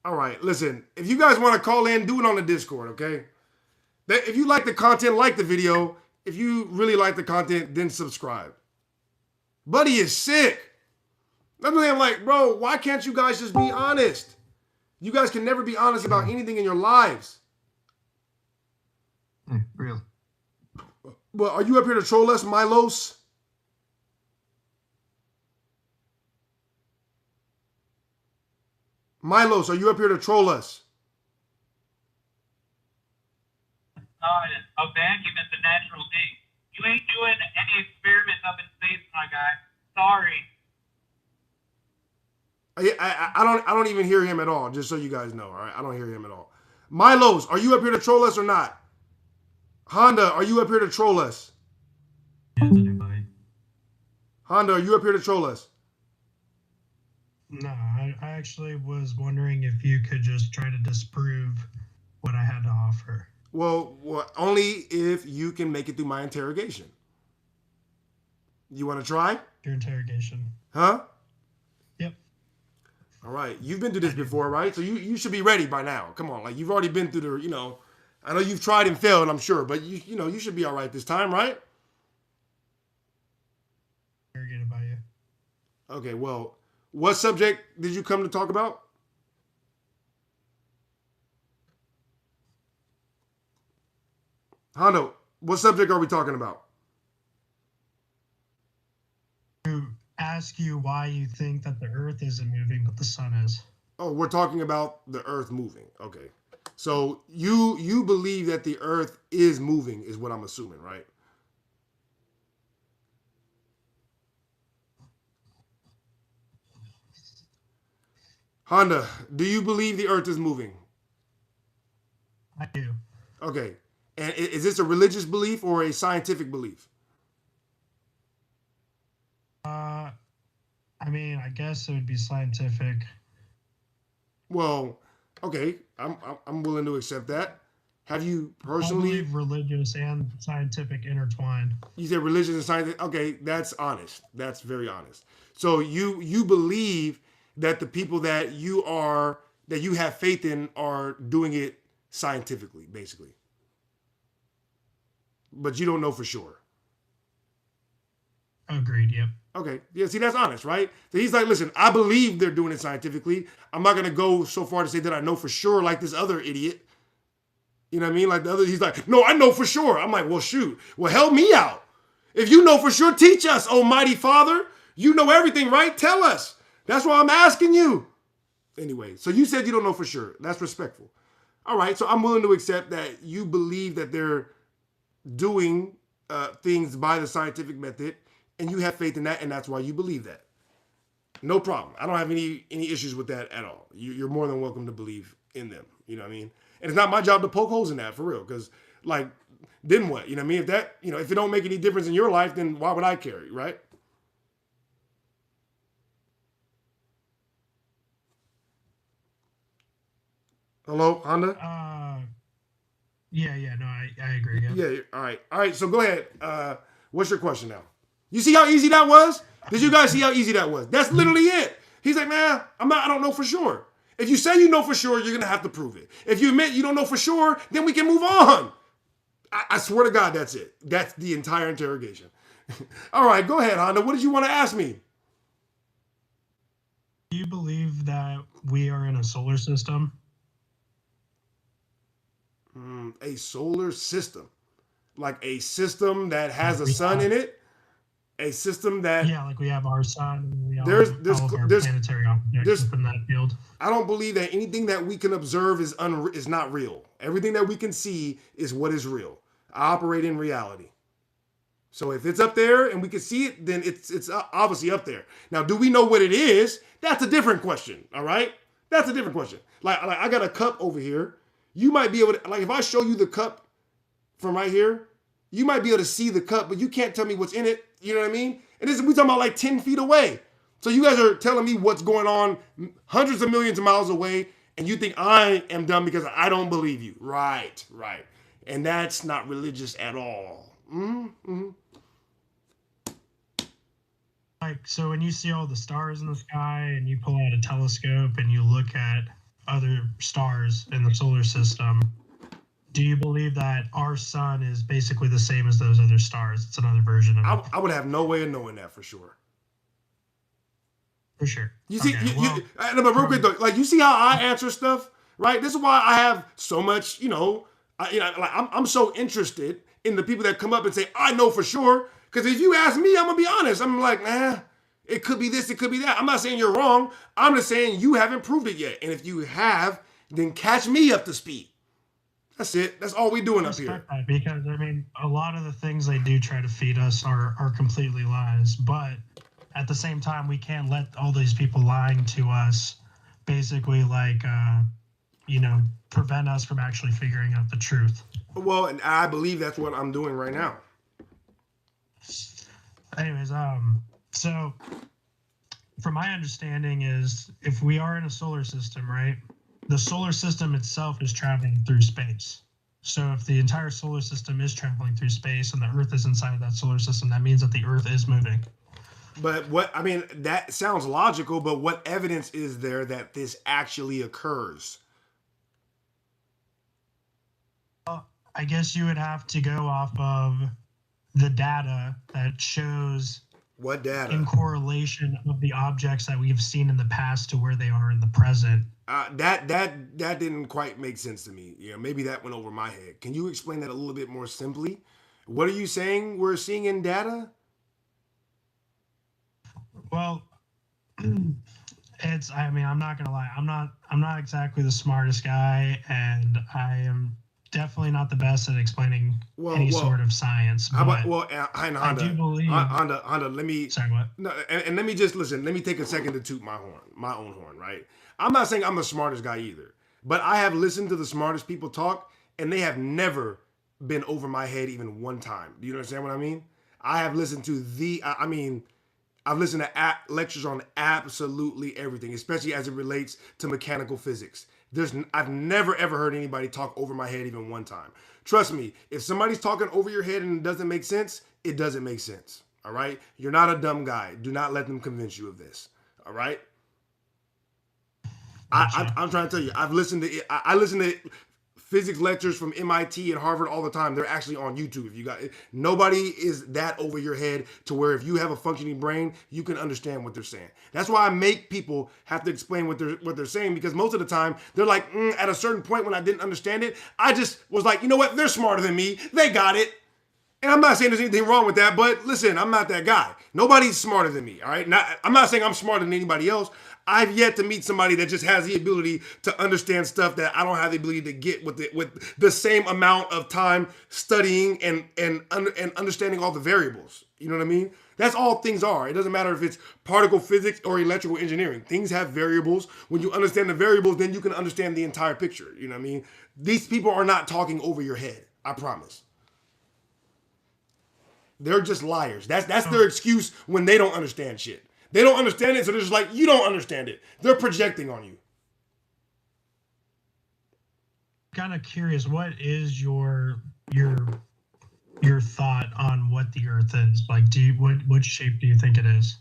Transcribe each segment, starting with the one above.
All right, listen. If you guys want to call in, do it on the Discord, okay? If you like the content, like the video. If you really like the content, then subscribe. Buddy is sick. That's what I'm like, bro. Why can't you guys just be honest? You guys can never be honest about anything in your lives. Real. Well, are you up here to troll us, Milos? Milos, are you up here to troll us? A vacuum is a natural thing. You ain't doing any experiments up in space, my guy. Sorry. I don't even hear him at all, just so you guys know, all right? I don't hear him at all. Milos, are you up here to troll us or not? Honda, are you up here to troll us? Yes, anybody. Honda, are you up here to troll us? No, I actually was wondering if you could just try to disprove what I had to offer. Well, only if you can make it through my interrogation. You want to try? Your interrogation. Huh? Yep. All right. You've been through this before, right? So you should be ready by now. Come on. Like, you've already been through the, I know you've tried and failed, I'm sure, but you should be all right this time, right? Interrogated by you. Okay, well, what subject did you come to talk about? Hondo, what subject are we talking about? To ask you why you think that the Earth isn't moving, but the sun is. Oh, we're talking about the Earth moving. Okay. So you believe that the Earth is moving, is what I'm assuming, right? Honda, do you believe the Earth is moving? I do. Okay. And is this a religious belief or a scientific belief? I mean, I guess it would be scientific. Well, okay, I'm willing to accept that. Have you personally? I believe religious and scientific intertwined. You said religious and scientific. Okay, that's honest. That's very honest. So you believe that the people that you have faith in are doing it scientifically, basically, but you don't know for sure. Agreed. Yep. Okay. Yeah, see, that's honest, right? So he's like, listen, I believe they're doing it scientifically. I'm not going to go so far to say that I know for sure, like this other idiot. You know what I mean? Like the other, he's like, no, I know for sure. I'm like, well, shoot. Well, help me out. If you know for sure, teach us, Almighty Father. You know everything, right? Tell us. That's why I'm asking you. Anyway, so you said you don't know for sure. That's respectful. All right, so I'm willing to accept that you believe that they're doing things by the scientific method, and you have faith in that, and that's why you believe that. No problem. I don't have any issues with that at all. You're more than welcome to believe in them. You know what I mean? And it's not my job to poke holes in that, for real, because, like, then what? You know what I mean? If that, if it don't make any difference in your life, then why would I care, right? Hello, Honda? Yeah, no, I agree. Yeah, all right, so go ahead. What's your question now? You see how easy that was? Did you guys see how easy that was? That's literally it. He's like, man, I don't know for sure. If you say you know for sure, you're going to have to prove it. If you admit you don't know for sure, then we can move on. I swear to God, that's it. That's the entire interrogation. All right, go ahead, Honda. What did you want to ask me? Do you believe that we are in a solar system? A solar system. Like a system that has a sun in it? A system that... Yeah, like we have our sun. And we have all of our planetary objects from that field. I don't believe that anything that we can observe is not real. Everything that we can see is what is real. I operate in reality. So if it's up there and we can see it, then it's obviously up there. Now, do we know what it is? That's a different question, all right? That's a different question. Like I got a cup over here. You might be able to, like if I show you the cup from right here, you might be able to see the cup, but you can't tell me what's in it. You know what I mean? And we're talking about like 10 feet away. So you guys are telling me what's going on hundreds of millions of miles away, and you think I am dumb because I don't believe you. Right. And that's not religious at all. Mm-hmm. Like, so when you see all the stars in the sky and you pull out a telescope and you look at other stars in the solar system, do you believe that our sun is basically the same as those other stars? It's another version of it. I would have no way of knowing that for sure. For sure. You see, Okay, well, no, but real quick though, like you see how I answer stuff, right? This is why I have so much, like I'm so interested in the people that come up and say, I know for sure. Because if you ask me, I'm gonna be honest. I'm like, nah, it could be this, it could be that. I'm not saying you're wrong. I'm just saying you haven't proved it yet. And if you have, then catch me up to speed. That's it. That's all we doing up here. respect that, because I mean, a lot of the things they do try to feed us are completely lies. But at the same time, we can't let all these people lying to us basically prevent us from actually figuring out the truth. Well, and I believe that's what I'm doing right now. Anyways, so from my understanding is if we are in a solar system, right, the solar system itself is traveling through space. So if the entire solar system is traveling through space and the Earth is inside of that solar system, that means that the Earth is moving. But that sounds logical, but what evidence is there that this actually occurs? I guess you would have to go off of the data that shows What data? in correlation of the objects that we've seen in the past to where they are in the present. That didn't quite make sense to me. Yeah, maybe that went over my head. Can you explain that a little bit more simply? What are you saying we're seeing in data? Well, I'm not gonna lie. I'm not exactly the smartest guy, and I am definitely not the best at explaining any sort of science. How about, Honda, I do believe. Honda, let me Sorry, what? no, and let me just listen. Let me take a second to toot my own horn, right? I'm not saying I'm the smartest guy either, but I have listened to the smartest people talk, and they have never been over my head even one time. Do you understand what I mean? I have listened to I've listened to lectures on absolutely everything, especially as it relates to mechanical physics. I've never ever heard anybody talk over my head even one time. Trust me, if somebody's talking over your head and it doesn't make sense, it doesn't make sense. All right? You're not a dumb guy. Do not let them convince you of this. All right? I'm trying to tell you, I listen to physics lectures from MIT and Harvard all the time. They're actually on YouTube. If you got it, nobody is that over your head to where if you have a functioning brain, you can understand what they're saying. That's why I make people have to explain what they're saying, because most of the time they're like, at a certain point when I didn't understand it, I just was like, you know what? They're smarter than me. They got it. And I'm not saying there's anything wrong with that, but listen, I'm not that guy. Nobody's smarter than me, all right? I'm not saying I'm smarter than anybody else. I've yet to meet somebody that just has the ability to understand stuff that I don't have the ability to get with the same amount of time studying and understanding all the variables. You know what I mean? That's all things are. It doesn't matter if it's particle physics or electrical engineering. Things have variables. When you understand the variables, then you can understand the entire picture. You know what I mean? These people are not talking over your head. I promise. They're just liars. That's their excuse when they don't understand shit. They don't understand it, so they're just like, you don't understand it. They're projecting on you. Kind of curious, what is your thought on what the Earth is? Like, what shape do you think it is?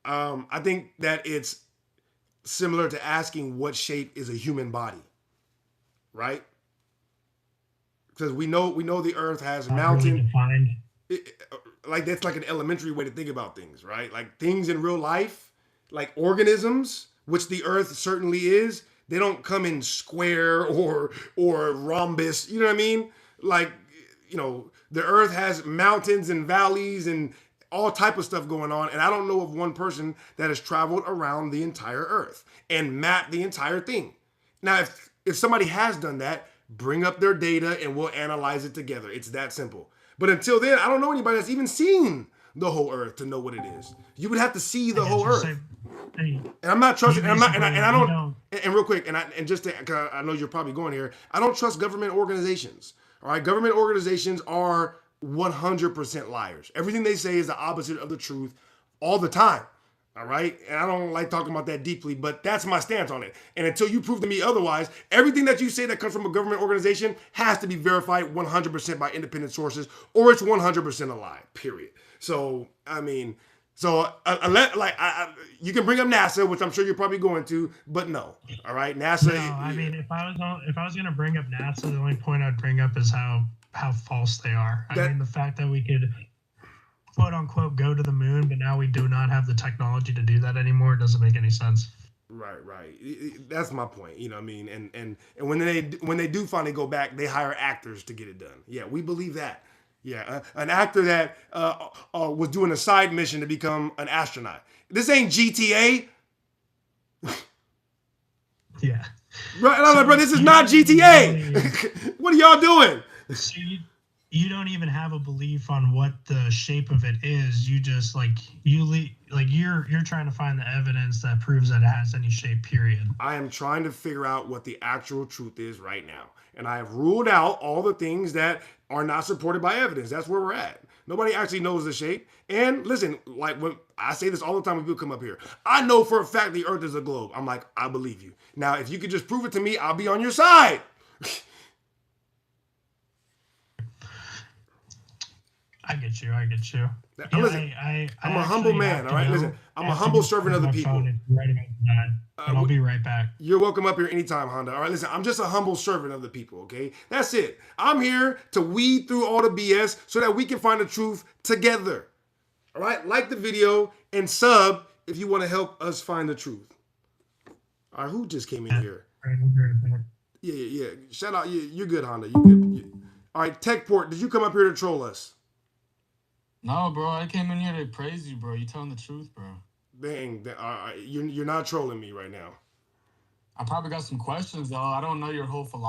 I think that it's similar to asking what shape is a human body, right? Because we know the Earth has mountains. Really defined. Like that's like an elementary way to think about things, right? Like things in real life, like organisms, which the Earth certainly is, they don't come in square or rhombus. You know what I mean? Like, the Earth has mountains and valleys and all type of stuff going on. And I don't know of one person that has traveled around the entire Earth and mapped the entire thing. Now, if somebody has done that, bring up their data and we'll analyze it together. It's that simple. But until then, I don't know anybody that's even seen the whole Earth to know what it is. You would have to see the whole Earth. And I'm not trusting, and I don't, and real quick, and just to, cause I know you're probably going here, I don't trust government organizations. All right, government organizations are 100% liars. Everything they say is the opposite of the truth all the time. All right, and I don't like talking about that deeply, but that's my stance on it. And until you prove to me otherwise, everything that you say that comes from a government organization has to be verified 100% by independent sources, or it's 100% a lie, period. So, I mean, So you can bring up NASA, which I'm sure you're probably going to, but no. All right, NASA. No, I mean, if I was gonna bring up NASA, the only point I'd bring up is how false they are. I mean, the fact that we could quote unquote go to the moon, but now we do not have the technology to do that anymore, doesn't make any sense. Right. That's my point. You know what I mean? And when they do finally go back, they hire actors to get it done. Yeah, we believe that. Yeah, an actor that was doing a side mission to become an astronaut. This ain't GTA. Yeah. Right, bro, this is not GTA. What are y'all doing? So you don't even have a belief on what the shape of it is. You just you're trying to find the evidence that proves that it has any shape, period. I am trying to figure out what the actual truth is right now. And I have ruled out all the things that are not supported by evidence. That's where we're at. Nobody actually knows the shape. And listen, like when I say this all the time when people come up here, I know for a fact the earth is a globe. I'm like, I believe you. Now, if you could just prove it to me, I'll be on your side. I get you. Listen, I'm a humble man, all right? Listen, I'm a humble servant of the people. Right about that, but I'll be right back. You're welcome up here anytime, Honda. All right, listen, I'm just a humble servant of the people, okay? That's it. I'm here to weed through all the BS so that we can find the truth together. All right? Like the video and sub if you want to help us find the truth. All right, who just came in here? Yeah. Shout out. You're good, Honda. You're good. All right, Techport, did you come up here to troll us? No, bro. I came in here to praise you, bro. You telling the truth, bro. Dang, you're not trolling me right now. I probably got some questions, though. I don't know your whole philosophy.